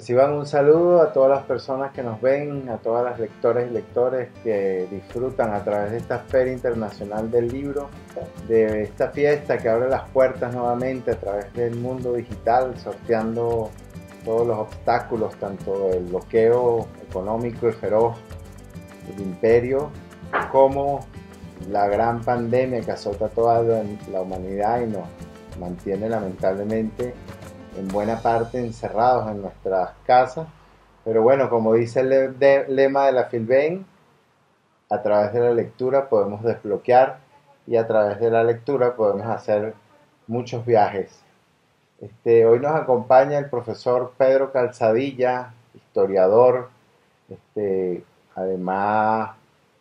Reciban un saludo a todas las personas que nos ven, a todas las lectoras y lectores que disfrutan a través de esta Feria Internacional del Libro, de esta fiesta que abre las puertas nuevamente a través del mundo digital, sorteando todos los obstáculos, tanto el bloqueo económico y feroz del imperio, como la gran pandemia que azota a toda la humanidad y nos mantiene lamentablemente en buena parte encerrados en nuestras casas. Pero bueno, como dice el lema de la Filben, a través de la lectura podemos desbloquear y a través de la lectura podemos hacer muchos viajes. Hoy nos acompaña el profesor Pedro Calzadilla, historiador, además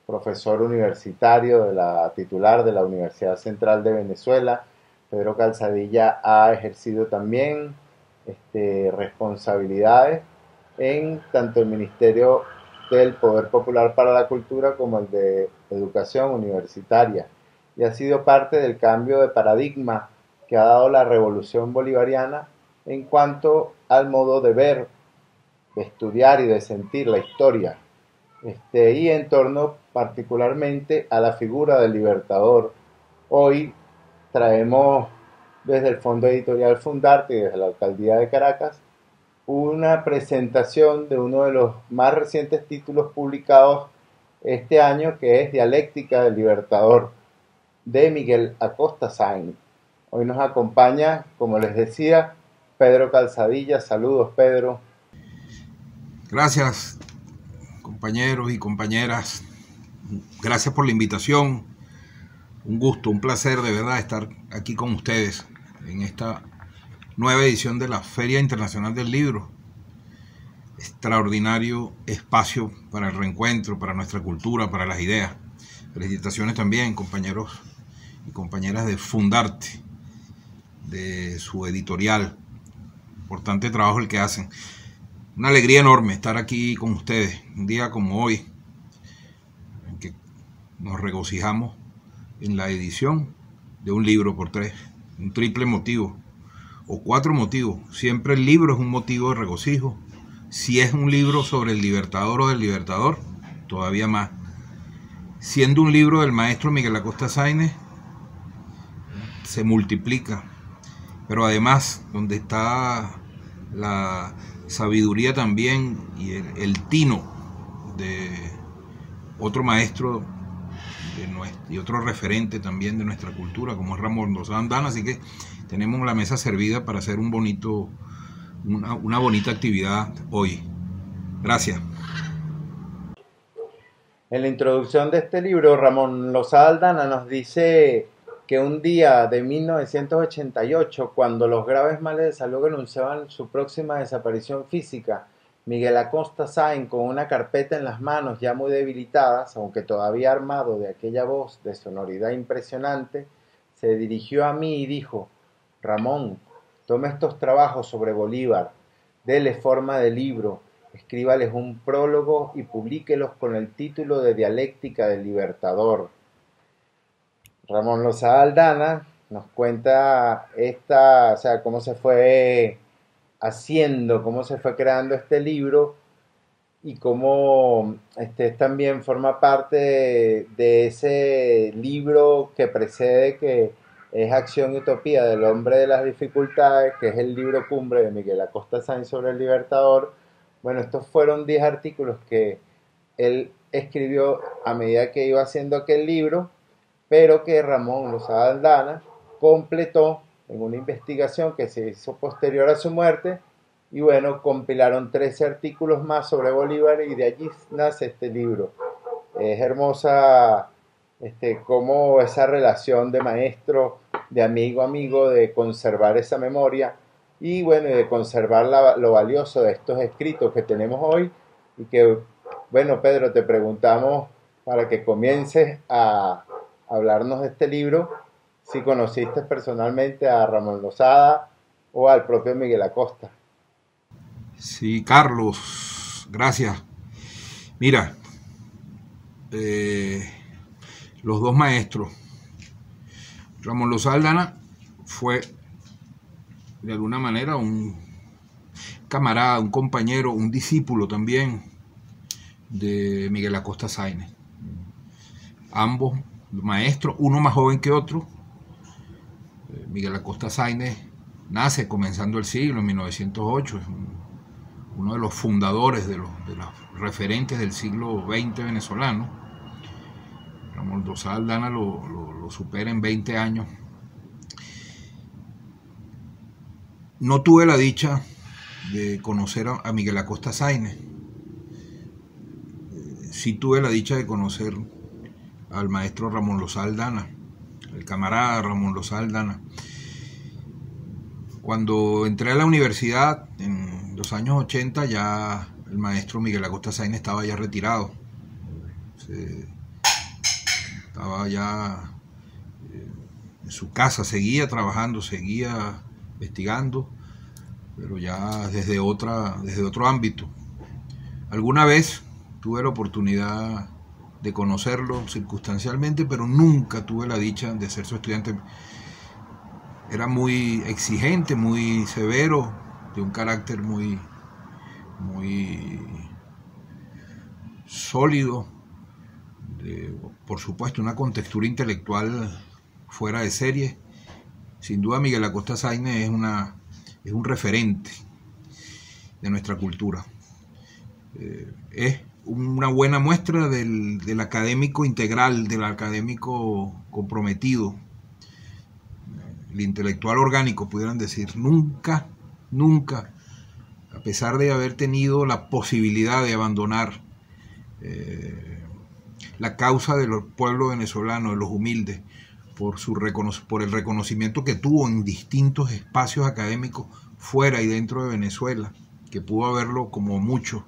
profesor universitario titular de la Universidad Central de Venezuela. Pedro Calzadilla ha ejercido también responsabilidades en tanto el Ministerio del Poder Popular para la Cultura como el de Educación Universitaria, y ha sido parte del cambio de paradigma que ha dado la revolución bolivariana en cuanto al modo de ver, de estudiar y de sentir la historia, y en torno particularmente a la figura del libertador. Hoy traemos desde el Fondo Editorial Fundarte y desde la Alcaldía de Caracas una presentación de uno de los más recientes títulos publicados este año, que es Dialéctica del Libertador, de Miguel Acosta Sáenz. Hoy nos acompaña, como les decía, Pedro Calzadilla. Saludos, Pedro. Gracias, compañeros y compañeras. Gracias por la invitación. Un gusto, un placer de verdad estar aquí con ustedes en esta nueva edición de la Feria Internacional del Libro. Extraordinario espacio para el reencuentro, para nuestra cultura, para las ideas. Felicitaciones también, compañeros y compañeras de Fundarte, de su editorial. Importante trabajo el que hacen. Una alegría enorme estar aquí con ustedes, un día como hoy, en que nos regocijamos en la edición de un libro por tres, un triple motivo, o cuatro motivos. Siempre el libro es un motivo de regocijo. Si es un libro sobre el libertador o del libertador, todavía más. Siendo un libro del maestro Miguel Acosta Sáenz, se multiplica. Pero además, donde está la sabiduría también y el tino de otro maestro y otro referente también de nuestra cultura, como es Ramón Lozada Aldana. Así que tenemos la mesa servida para hacer una bonita actividad hoy. Gracias. En la introducción de este libro, Ramón Lozada Aldana nos dice que un día de 1988, cuando los graves males de salud anunciaban su próxima desaparición física, Miguel Acosta Sáenz, con una carpeta en las manos ya muy debilitadas, aunque todavía armado de aquella voz de sonoridad impresionante, se dirigió a mí y dijo: Ramón, tome estos trabajos sobre Bolívar, dele forma de libro, escríbales un prólogo y publíquelos con el título de Dialéctica del Libertador. Ramón Lozada Aldana nos cuenta cómo se fue haciendo, cómo se fue creando este libro y cómo también forma parte de ese libro que precede, que es Acción y Utopía del Hombre de las Dificultades, que es el libro cumbre de Miguel Acosta Sáenz sobre el Libertador. Bueno, estos fueron 10 artículos que él escribió a medida que iba haciendo aquel libro, pero que Ramón Lozada Aldana completó en una investigación que se hizo posterior a su muerte, y bueno, compilaron 13 artículos más sobre Bolívar y de allí nace este libro. Es hermosa cómo esa relación de maestro, de amigo a amigo, de conservar esa memoria y bueno, de conservar lo valioso de estos escritos que tenemos hoy. Y que, bueno, Pedro, te preguntamos, para que comiences a hablarnos de este libro, si conociste personalmente a Ramón Lozada o al propio Miguel Acosta. Sí, Carlos, gracias. Mira, los dos maestros, Ramón Lozada Aldana fue de alguna manera camarada, un compañero, un discípulo también de Miguel Acosta Sáenz. Ambos maestros, uno más joven que otro. Miguel Acosta Sáenz nace comenzando el siglo, en 1908, es uno de los fundadores, de los referentes del siglo XX venezolano. Ramón Lozada Aldana lo supera en 20 años. No tuve la dicha de conocer a Miguel Acosta Sáenz. Sí tuve la dicha de conocer al maestro Ramón Lozada Aldana, el camarada Ramón Lozada Aldana. Cuando entré a la universidad en los años 80, ya el maestro Miguel Acosta Sáenz estaba ya retirado. Estaba ya en su casa, seguía trabajando, seguía investigando, pero ya desde otro ámbito. Alguna vez tuve la oportunidad de conocerlo circunstancialmente, pero nunca tuve la dicha de ser su estudiante. Era muy exigente, muy severo, de un carácter muy sólido, por supuesto una contextura intelectual fuera de serie. Sin duda Miguel Acosta Sáenz es un referente de nuestra cultura. Es una buena muestra del académico integral, del académico comprometido, el intelectual orgánico, pudieran decir. Nunca, a pesar de haber tenido la posibilidad de abandonar la causa de los pueblos venezolanos, de los humildes, por el reconocimiento que tuvo en distintos espacios académicos fuera y dentro de Venezuela, que pudo haberlo como mucho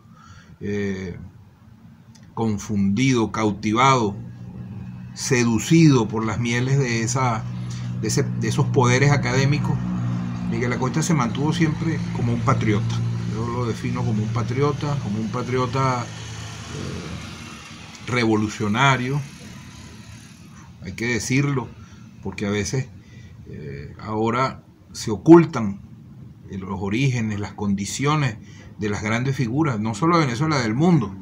confundido, cautivado, seducido por las mieles de esos poderes académicos. Miguel Acosta se mantuvo siempre como un patriota. Yo lo defino como un patriota revolucionario, hay que decirlo, porque a veces ahora se ocultan los orígenes, las condiciones de las grandes figuras, no solo de Venezuela, del mundo.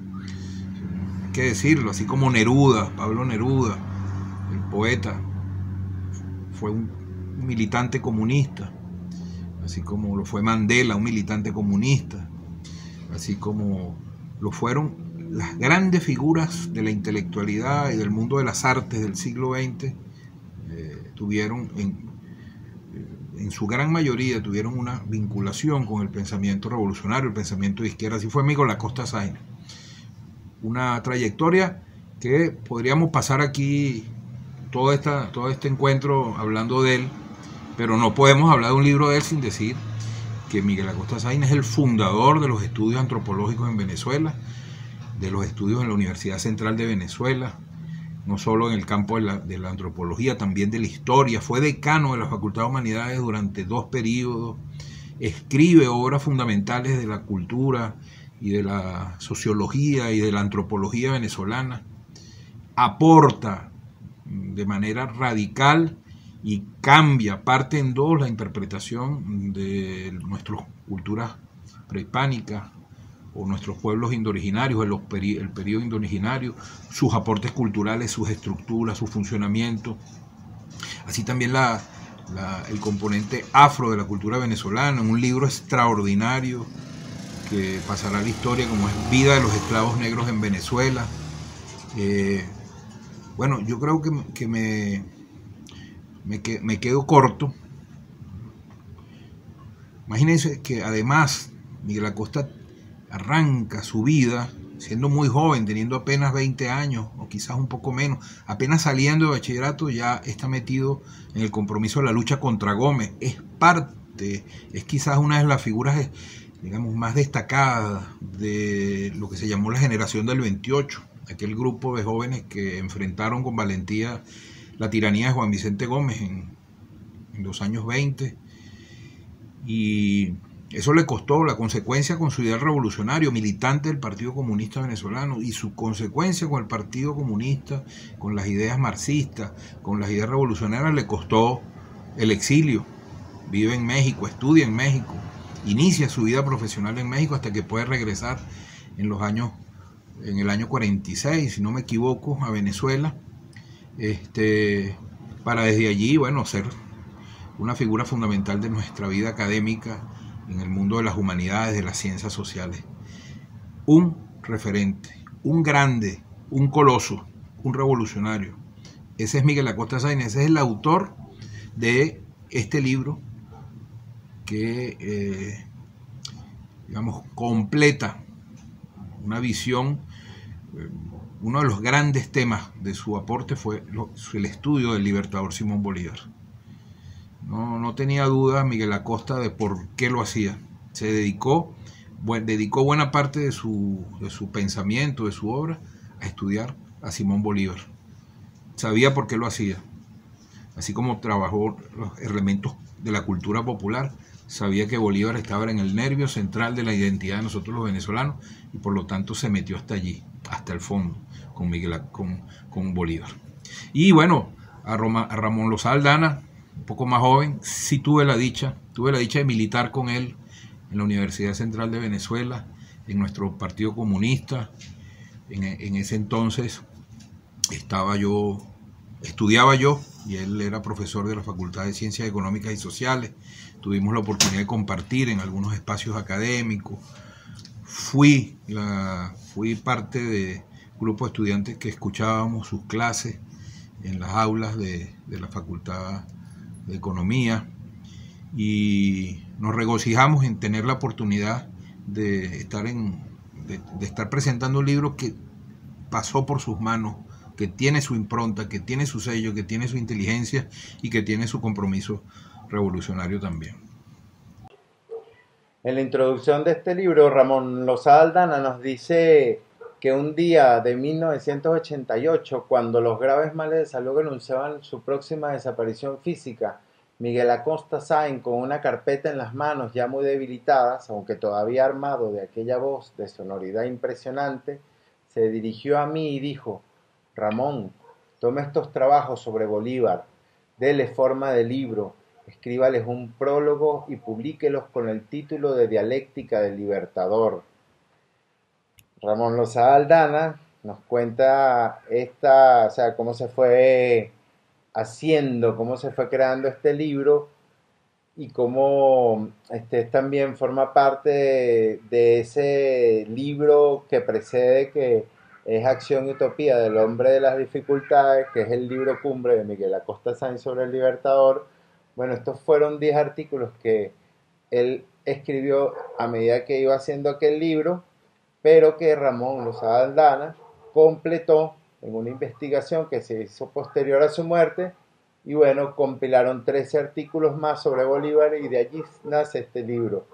Hay que decirlo, así como Neruda, Pablo Neruda, el poeta, fue un militante comunista, así como lo fue Mandela, un militante comunista, así como lo fueron las grandes figuras de la intelectualidad y del mundo de las artes del siglo XX. Tuvieron, en su gran mayoría, tuvieron una vinculación con el pensamiento revolucionario, el pensamiento de izquierda. Así fue Miguel Acosta Sáenz. Una trayectoria que podríamos pasar aquí todo este encuentro hablando de él, pero no podemos hablar de un libro de él sin decir que Miguel Acosta Sáenz es el fundador de los estudios antropológicos en Venezuela, de los estudios en la Universidad Central de Venezuela, no solo en el campo de la antropología, también de la historia. Fue decano de la Facultad de Humanidades durante 2 periodos, escribe obras fundamentales de la cultura y de la sociología y de la antropología venezolana, aporta de manera radical y cambia, parte en 2 la interpretación de nuestras culturas prehispánicas o nuestros pueblos indooriginarios, el periodo indooriginario, sus aportes culturales, sus estructuras, su funcionamiento, así también el componente afro de la cultura venezolana, en un libro extraordinario que pasará a la historia como es Vida de los esclavos negros en Venezuela. Bueno, yo creo que me quedo corto. Imagínense que además Miguel Acosta arranca su vida siendo muy joven, teniendo apenas 20 años o quizás un poco menos, apenas saliendo de bachillerato ya está metido en el compromiso de la lucha contra Gómez. Es quizás una de las figuras, digamos, más destacadas de lo que se llamó la generación del 28, aquel grupo de jóvenes que enfrentaron con valentía la tiranía de Juan Vicente Gómez en los años 20, y eso le costó la consecuencia con su ideal revolucionario, militante del Partido Comunista Venezolano, y su consecuencia con el Partido Comunista, con las ideas marxistas, con las ideas revolucionarias, le costó el exilio. Vive en México, estudia en México, inicia su vida profesional en México hasta que puede regresar en el año 46, si no me equivoco, a Venezuela, para desde allí, bueno, ser una figura fundamental de nuestra vida académica en el mundo de las humanidades, de las ciencias sociales. Un referente, un grande, un coloso, un revolucionario. Ese es Miguel Acosta Sáenz, ese es el autor de este libro que, digamos, completa una visión. Uno de los grandes temas de su aporte fue el estudio del libertador Simón Bolívar. No tenía duda Miguel Acosta de por qué lo hacía. Se dedicó buena parte de su pensamiento, de su obra, a estudiar a Simón Bolívar. Sabía por qué lo hacía. Así como trabajó los elementos de la cultura popular, sabía que Bolívar estaba en el nervio central de la identidad de nosotros los venezolanos y por lo tanto se metió hasta allí, hasta el fondo, con Bolívar. Y bueno, a Ramón Lozada Aldana, un poco más joven, sí tuve la dicha de militar con él en la Universidad Central de Venezuela, en nuestro Partido Comunista. En ese entonces estudiaba yo y él era profesor de la Facultad de Ciencias Económicas y Sociales. Tuvimos la oportunidad de compartir en algunos espacios académicos. Fui parte de grupo de estudiantes que escuchábamos sus clases en las aulas de la Facultad de Economía y nos regocijamos en tener la oportunidad de estar presentando un libro que pasó por sus manos, que tiene su impronta, que tiene su sello, que tiene su inteligencia y que tiene su compromiso revolucionario también. En la introducción de este libro, Ramón Lozada Aldana nos dice que un día de 1988, cuando los graves males de salud anunciaban su próxima desaparición física, Miguel Acosta Sáenz, con una carpeta en las manos ya muy debilitadas, aunque todavía armado de aquella voz de sonoridad impresionante, se dirigió a mí y dijo: Ramón, tome estos trabajos sobre Bolívar, dele forma de libro, escríbales un prólogo y publíquelos con el título de Dialéctica del Libertador. Ramón Lozada Aldana nos cuenta cómo se fue haciendo, cómo se fue creando este libro y cómo también forma parte de ese libro que precede, que es Acción y Utopía del Hombre de las Dificultades, que es el libro cumbre de Miguel Acosta Sáenz sobre el Libertador. Bueno, estos fueron 10 artículos que él escribió a medida que iba haciendo aquel libro, pero que Ramón Lozada Aldana completó en una investigación que se hizo posterior a su muerte, y bueno, compilaron 13 artículos más sobre Bolívar y de allí nace este libro.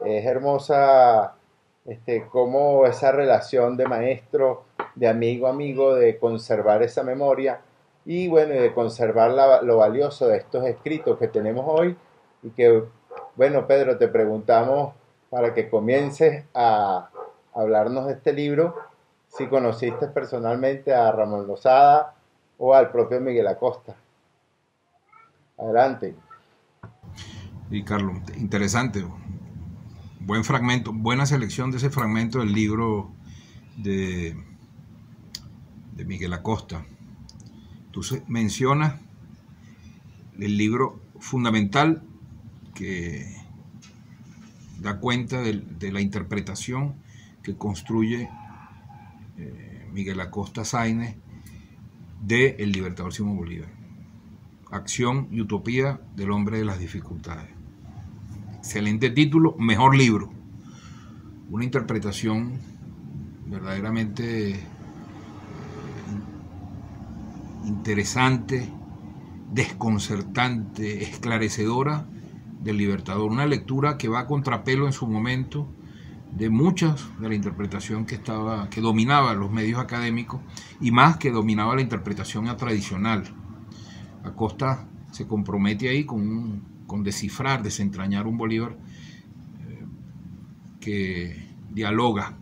Es hermosa cómo esa relación de maestro, de amigo a amigo, de conservar esa memoria y bueno, de conservar lo valioso de estos escritos que tenemos hoy. Y que, bueno, Pedro, te preguntamos para que comiences a hablarnos de este libro, si conociste personalmente a Ramón Lozada o al propio Miguel Acosta. Adelante. Y Carlos, interesante, buen fragmento, buena selección de ese fragmento del libro de Miguel Acosta. Tú mencionas el libro fundamental que da cuenta de la interpretación que construye Miguel Acosta Sáenz de El Libertador Simón Bolívar. Acción y Utopía del Hombre de las Dificultades. Excelente título, mejor libro. Una interpretación verdaderamente interesante, desconcertante, esclarecedora del Libertador. Una lectura que va a contrapelo en su momento de muchas de la interpretación que dominaba los medios académicos y más que dominaba la interpretación tradicional. Acosta se compromete ahí con descifrar, desentrañar un Bolívar que dialoga,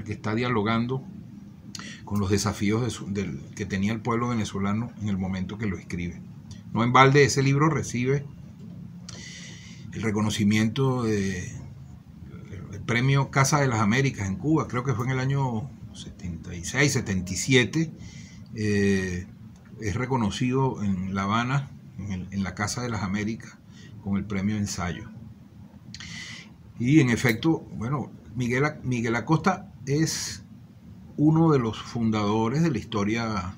que está dialogando con los desafíos que tenía el pueblo venezolano en el momento que lo escribe. No en balde ese libro recibe el reconocimiento del premio Casa de las Américas en Cuba, creo que fue en el año 76, 77, es reconocido en La Habana, en la Casa de las Américas, con el premio Ensayo. Y en efecto, bueno, Miguel Acosta es uno de los fundadores de la historia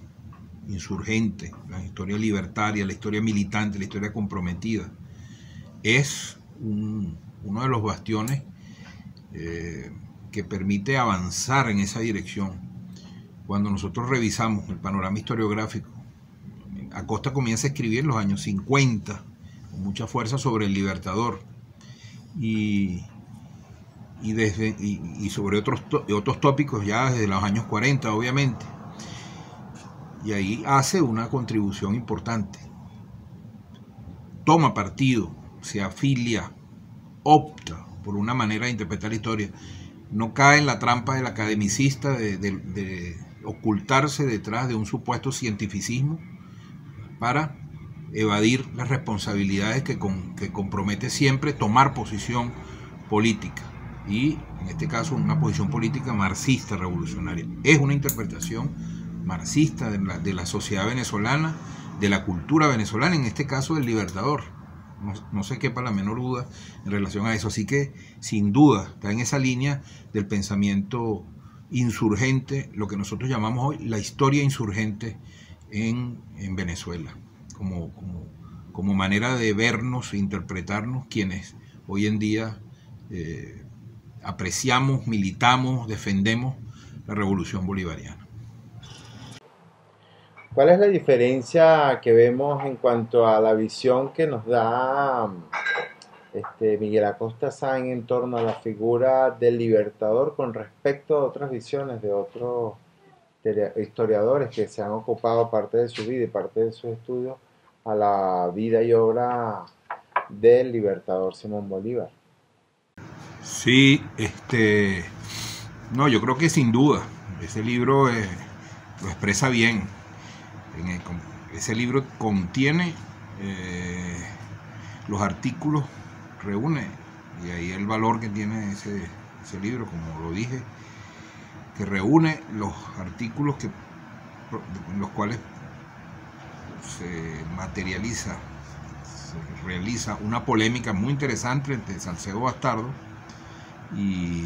insurgente, la historia libertaria, la historia militante, la historia comprometida. Es uno de los bastiones que permite avanzar en esa dirección. Cuando nosotros revisamos el panorama historiográfico, Acosta comienza a escribir en los años 50 con mucha fuerza sobre el Libertador y sobre otros tópicos ya desde los años 40, obviamente. Y ahí hace una contribución importante. Toma partido, se afilia, opta por una manera de interpretar la historia. No cae en la trampa del academicista de ocultarse detrás de un supuesto cientificismo para evadir las responsabilidades que compromete siempre tomar posición política. Y en este caso una posición política marxista revolucionaria. Es una interpretación marxista de la sociedad venezolana, de la cultura venezolana, en este caso del Libertador. No se quepa la menor duda en relación a eso. Así que, sin duda, está en esa línea del pensamiento insurgente, lo que nosotros llamamos hoy la historia insurgente en Venezuela, como manera de vernos e interpretarnos quienes hoy en día apreciamos, militamos, defendemos la revolución bolivariana. ¿Cuál es la diferencia que vemos en cuanto a la visión que nos da Miguel Acosta Sáenz en torno a la figura del Libertador con respecto a otras visiones de otros historiadores que se han ocupado parte de su vida y parte de sus estudios a la vida y obra del Libertador Simón Bolívar? Sí, no, yo creo que sin duda, ese libro lo expresa bien. Ese libro contiene los artículos, reúne, y ahí el valor que tiene ese libro, como lo dije, que reúne los artículos en los cuales se realiza una polémica muy interesante entre Salcedo Bastardo y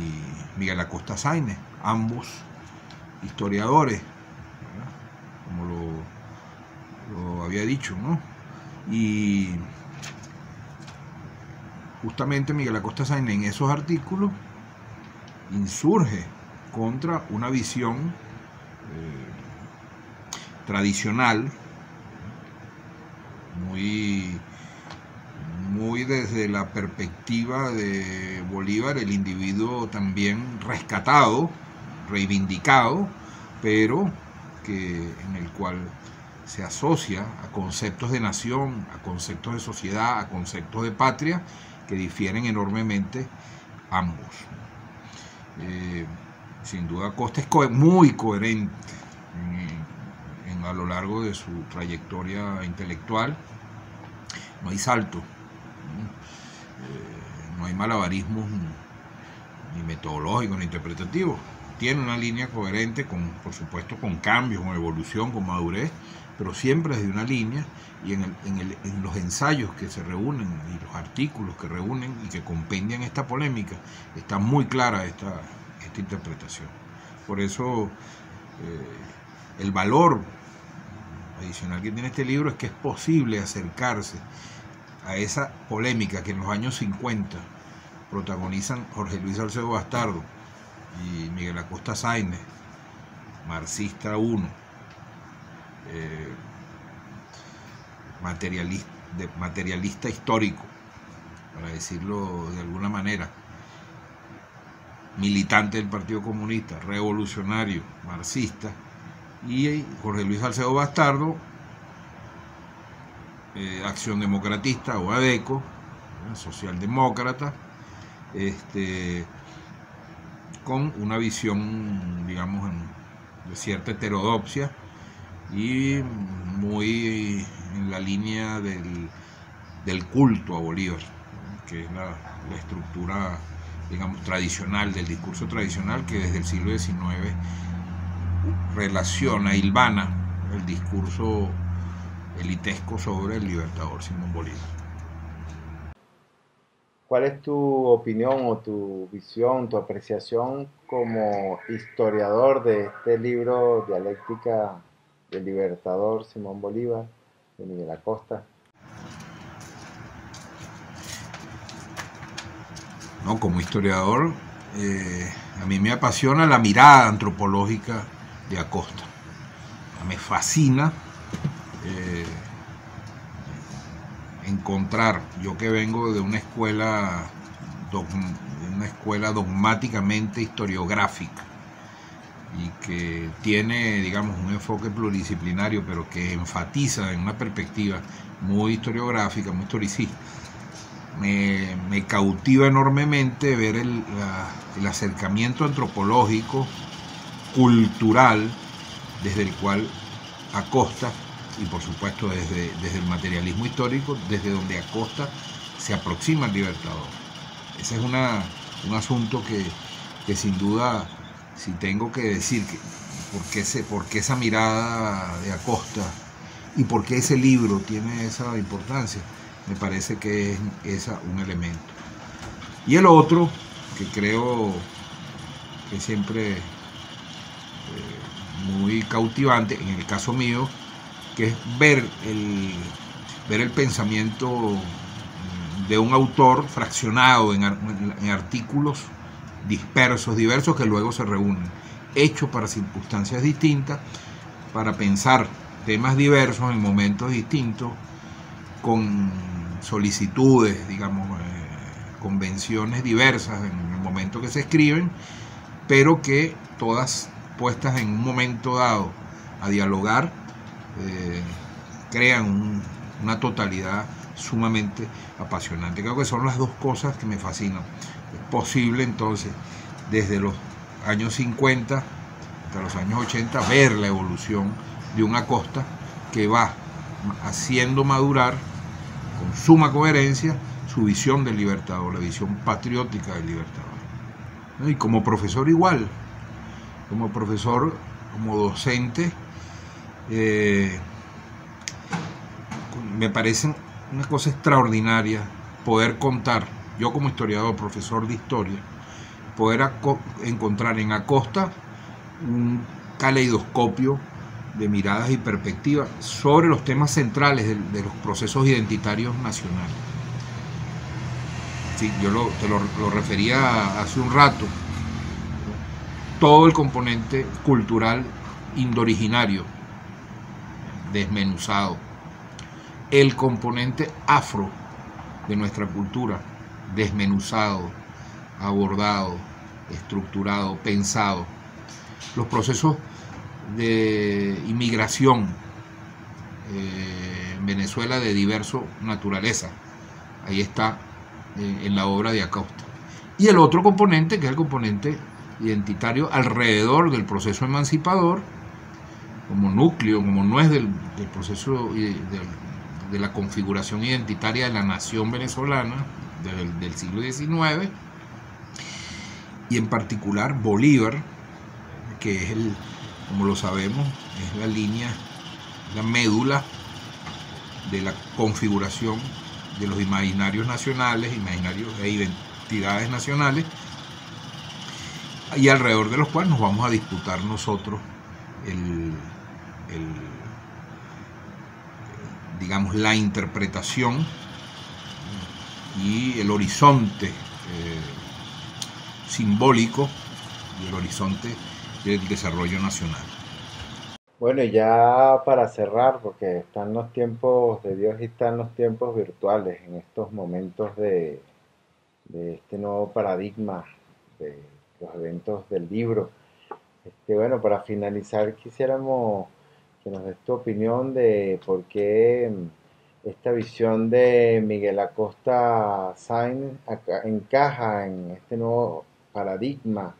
Miguel Acosta Sáenz, ambos historiadores, ¿verdad? Como lo había dicho, ¿no? Y justamente Miguel Acosta Sáenz en esos artículos insurge contra una visión tradicional, muy desde la perspectiva de Bolívar, el individuo también rescatado, reivindicado, pero en el cual se asocia a conceptos de nación, a conceptos de sociedad, a conceptos de patria, que difieren enormemente ambos. Sin duda Acosta es muy coherente a lo largo de su trayectoria intelectual. No hay salto, no hay malabarismos ni metodológicos ni interpretativos. Tiene una línea coherente, por supuesto con cambios, con evolución, con madurez, pero siempre desde una línea, y en los ensayos que se reúnen y los artículos que reúnen y que compendian esta polémica, está muy clara esta interpretación. Por eso el valor adicional que tiene este libro es que es posible acercarse a esa polémica que en los años 50 protagonizan Jorge Luis Salcedo Bastardo y Miguel Acosta Sáenz, marxista 1, materialista histórico, para decirlo de alguna manera, militante del Partido Comunista, revolucionario, marxista, y Jorge Luis Salcedo Bastardo, Acción Democratista o ADECO, socialdemócrata, con una visión, digamos, de cierta heterodoxia y muy en la línea del culto a Bolívar, que es la estructura, digamos, tradicional, del discurso tradicional que desde el siglo XIX relaciona, hilvana el discurso elitesco sobre el libertador Simón Bolívar. ¿Cuál es tu opinión o tu visión, tu apreciación como historiador de este libro, Dialéctica del Libertador Simón Bolívar, de Miguel Acosta? No, como historiador, a mí me apasiona la mirada antropológica de Acosta. Me fascina encontrar, yo que vengo de una escuela dogmáticamente historiográfica y que tiene, digamos, un enfoque pluridisciplinario, pero que enfatiza en una perspectiva muy historiográfica, muy historicista. Me cautiva enormemente ver el acercamiento antropológico, cultural, desde el cual Acosta, y por supuesto desde el materialismo histórico, desde donde Acosta se aproxima al libertador. Ese es un asunto que sin duda, si tengo que decir por qué esa mirada de Acosta y por qué ese libro tiene esa importancia, me parece que es un elemento. Y el otro, que creo que siempre muy cautivante, en el caso mío, que es ver el pensamiento de un autor fraccionado en artículos dispersos, diversos, que luego se reúnen, hechos para circunstancias distintas, para pensar temas diversos en momentos distintos, con solicitudes, digamos, convenciones diversas en el momento que se escriben, pero que todas puestas en un momento dado a dialogar, crean una totalidad sumamente apasionante. Creo que son las dos cosas que me fascinan. Es posible entonces, desde los años 50 hasta los años 80, ver la evolución de un Acosta que va haciendo madurar con suma coherencia su visión del libertador, la visión patriótica del libertador. Y como profesor igual, como profesor, como docente, me parece una cosa extraordinaria poder contar, yo como historiador, profesor de historia, poder encontrar en Acosta un caleidoscopio de miradas y perspectivas sobre los temas centrales de los procesos identitarios nacionales. Sí, yo te lo refería hace un rato. Todo el componente cultural indoriginario, desmenuzado. El componente afro de nuestra cultura, desmenuzado, abordado, estructurado, pensado. Los procesos de inmigración en Venezuela de diversa naturaleza. Ahí está en la obra de Acosta. Y el otro componente, que es el componente identitario alrededor del proceso emancipador, como núcleo, como nuez del proceso de la configuración identitaria de la nación venezolana del siglo XIX, y en particular Bolívar, que es como lo sabemos, es la línea, la médula de la configuración de los imaginarios nacionales, imaginarios e identidades nacionales, y alrededor de los cuales nos vamos a disputar nosotros digamos, la interpretación y el horizonte simbólico y el horizonte del desarrollo nacional. Bueno, y ya para cerrar, porque están los tiempos de Dios y están los tiempos virtuales en estos momentos de este nuevo paradigma de los eventos del libro. Bueno, para finalizar quisiéramos que nos des tu opinión de por qué esta visión de Miguel Acosta Sáenz encaja en este nuevo paradigma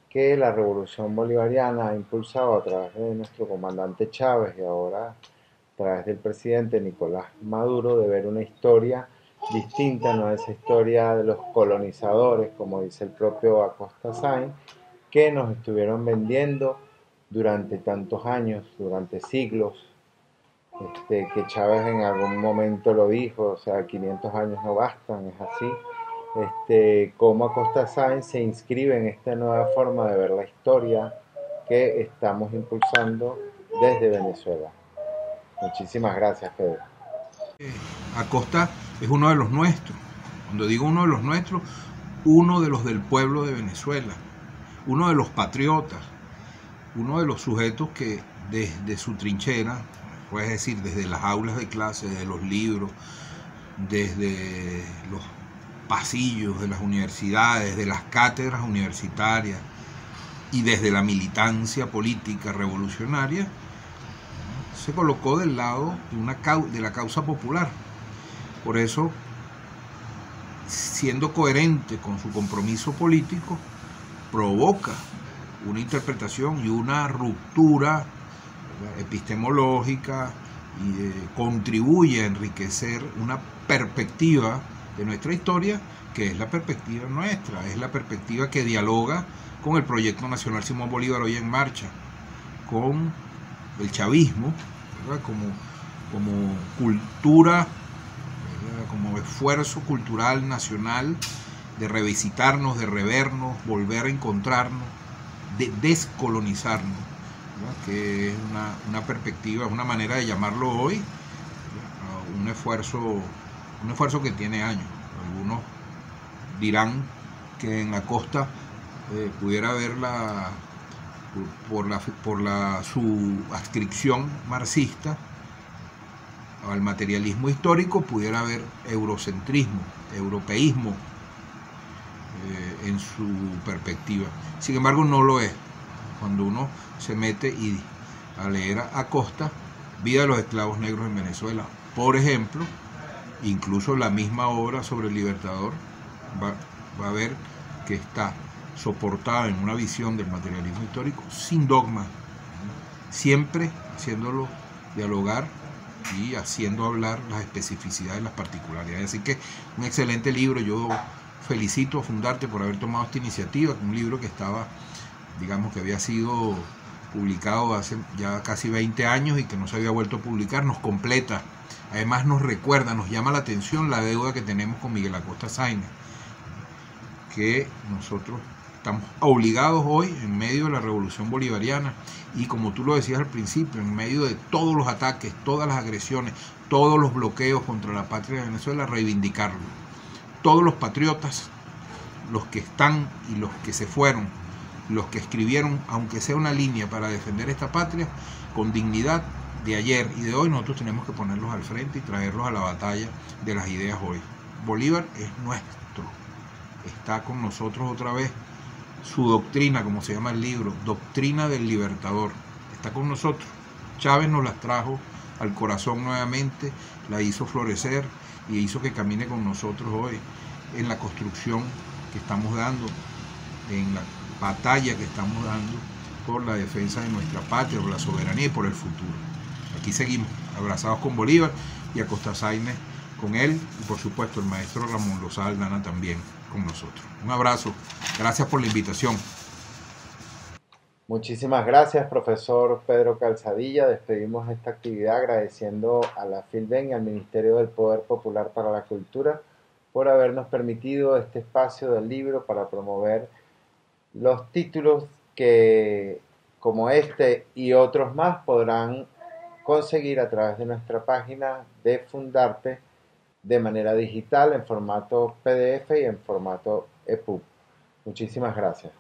que la revolución bolivariana ha impulsado a través de nuestro comandante Chávez y ahora a través del presidente Nicolás Maduro, de ver una historia distinta, no esa historia de los colonizadores, como dice el propio Acosta Sainz, que nos estuvieron vendiendo durante tantos años, durante siglos, que Chávez en algún momento lo dijo, o sea, 500 años no bastan, es así. Cómo Acosta Sáenz se inscribe en esta nueva forma de ver la historia que estamos impulsando desde Venezuela. Muchísimas gracias, Pedro. Acosta es uno de los nuestros. Cuando digo uno de los nuestros, uno de los del pueblo de Venezuela, uno de los patriotas, uno de los sujetos que desde su trinchera, puedes decir, desde las aulas de clase, desde los libros, desde los pasillos de las universidades, de las cátedras universitarias y desde la militancia política revolucionaria, se colocó del lado de la causa popular. Por eso, siendo coherente con su compromiso político, provoca una interpretación y una ruptura epistemológica y contribuye a enriquecer una perspectiva de nuestra historia que es la perspectiva nuestra, es la perspectiva que dialoga con el proyecto nacional Simón Bolívar hoy en marcha, con el chavismo, ¿verdad? Como cultura, ¿verdad? Como esfuerzo cultural nacional de revisitarnos, de revernos, volver a encontrarnos, de descolonizarnos, ¿verdad? Que es una perspectiva, es una manera de llamarlo hoy, ¿verdad? Un esfuerzo que tiene años. Algunos dirán que en Acosta pudiera haber su adscripción marxista al materialismo histórico, pudiera haber eurocentrismo, europeísmo en su perspectiva. Sin embargo, no lo es. Cuando uno se mete a leer a Acosta, Vida de los esclavos negros en Venezuela, por ejemplo, incluso la misma obra sobre el Libertador, va a ver que está soportada en una visión del materialismo histórico sin dogma, siempre haciéndolo dialogar y haciendo hablar las especificidades, las particularidades. Así que un excelente libro. Yo felicito a Fundarte por haber tomado esta iniciativa, un libro que estaba, digamos, que había sido publicado hace ya casi 20 años y que no se había vuelto a publicar. Nos completa, además nos recuerda, nos llama la atención la deuda que tenemos con Miguel Acosta Sáenz, que nosotros estamos obligados hoy, en medio de la revolución bolivariana, y como tú lo decías al principio, en medio de todos los ataques, todas las agresiones, todos los bloqueos contra la patria de Venezuela, reivindicarlo. Todos los patriotas, los que están y los que se fueron, los que escribieron, aunque sea una línea para defender esta patria, con dignidad, de ayer y de hoy, nosotros tenemos que ponerlos al frente y traerlos a la batalla de las ideas hoy. Bolívar es nuestro, está con nosotros otra vez. Su doctrina, como se llama el libro, Doctrina del Libertador, está con nosotros. Chávez nos las trajo al corazón nuevamente, la hizo florecer y hizo que camine con nosotros hoy en la construcción que estamos dando, en la batalla que estamos dando por la defensa de nuestra patria, por la soberanía y por el futuro. Aquí seguimos, abrazados con Bolívar y Acosta Sáenz con él, y por supuesto el maestro Ramón Lozada Aldana también con nosotros. Un abrazo, gracias por la invitación. Muchísimas gracias, profesor Pedro Calzadilla. Despedimos esta actividad agradeciendo a la FILBEN y al Ministerio del Poder Popular para la Cultura por habernos permitido este espacio del libro para promover los títulos que, como este y otros más, podrán conseguir a través de nuestra página de Fundarte de manera digital, en formato PDF y en formato EPUB. Muchísimas gracias.